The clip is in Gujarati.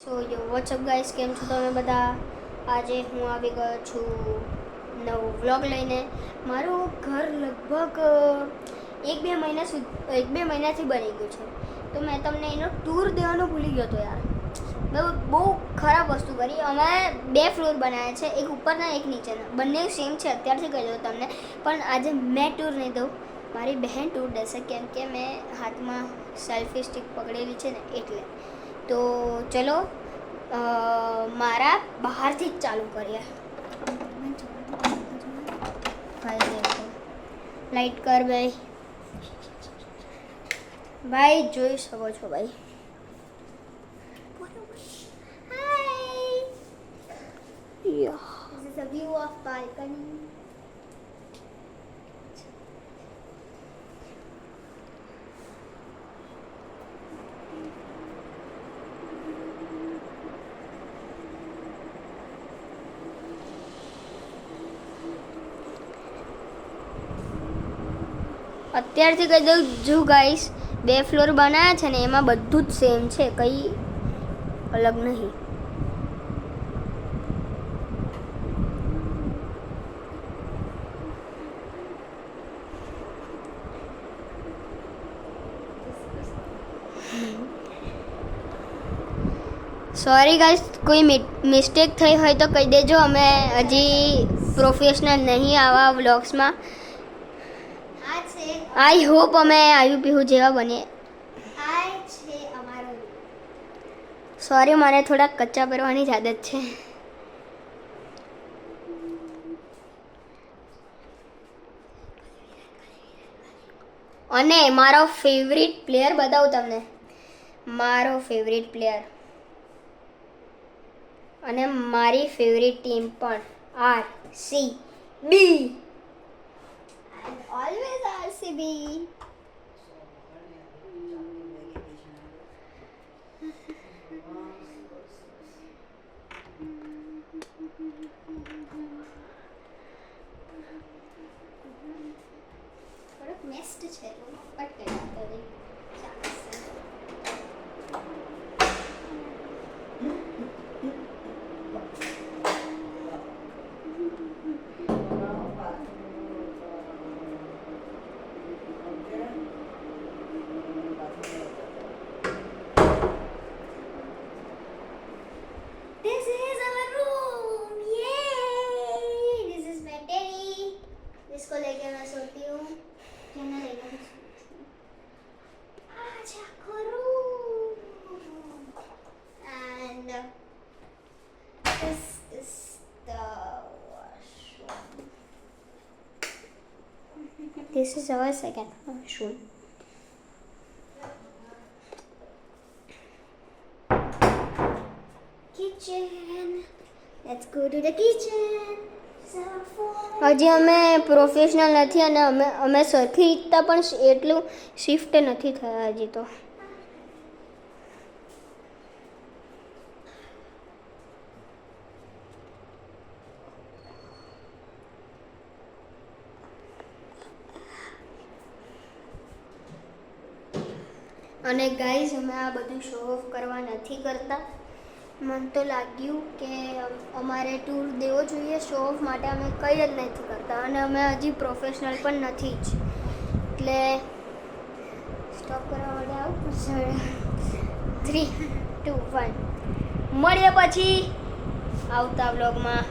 સો યો વોટ્સઅપ ગાઈસ, કેમ છો તમે બધા? આજે હું આવી ગયો છું નવું વ્લોગ લઈને. મારું ઘર લગભગ એક બે મહિનાથી બની ગયું છે, તો મેં તમને એનો ટૂર દેવાનું ભૂલી ગયો હતો યાર. મેં બહુ ખરાબ વસ્તુ કરી. અમે 2 ફ્લોર બનાવ્યા છે, એક ઉપરના એક નીચેના. બંને સેમ છે, અત્યારથી કહી દઉં તમને. પણ આજે મેં ટૂર નહીં દઉં, મારી બહેન ટૂર દેશે, કેમ કે મેં હાથમાં સેલ્ફી સ્ટિક પકડેલી છે ને એટલે. તો ચલો મારા બહારથી જ ચાલુ કરીએ. લાઈટ કર ભાઈ. ભાઈ જોઈ શકો છો ભાઈ. હાય, this is a view of balcony. અત્યારથી કહી દઉં જો ગાઈસ, 2 ફ્લોર બનાવ્યા છે ને એમાં બધું જ સેમ છે, કંઈ અલગ નહીં. સોરી ગાઈસ, કોઈ મિસ્ટેક થઈ હોય તો કહી દેજો. અમે હજી પ્રોફેશનલ નહીં આવા વ્લોગ્સમાં. આઈ હોપ અમે આયુ પીહુ જેવા બનીએ. સોરી, મારે થોડા કચ્ચા પહેરવાની જ આદત છે. અને મારો ફેવરિટ પ્લેયર બતાવું તમને. મારો ફેવરિટ પ્લેયર અને મારી ફેવરિટ ટીમ પણ RCB. Always RCB. થોડોક નેસ્ટ છે, પટકાઈ નાખો. इसको लेके मैं सोती हूँ. कहना लेकर आजा करूँ. And this is the washroom. This is our second washroom. Kitchen. Let's go to the kitchen. હજી અમે પ્રોફેશનલ નથી અને અમે સરખી રીતના પણ એટલું શિફ્ટ નથી થયા હજી તો. અને ગાઈઝ, અમે આ બધું શો ઓફ કરવા નથી કરતા. મને તો લાગ્યું કે અમારે ટૂર દેવો જોઈએ. શો ઓફ માટે અમે કંઈ જ નથી કરતા અને અમે હજી પ્રોફેશનલ પણ નથી જ. એટલે સ્ટોપ કરવા માટે આવું 3, 2, 1 મળીએ પછી આવતા વ્લોગમાં.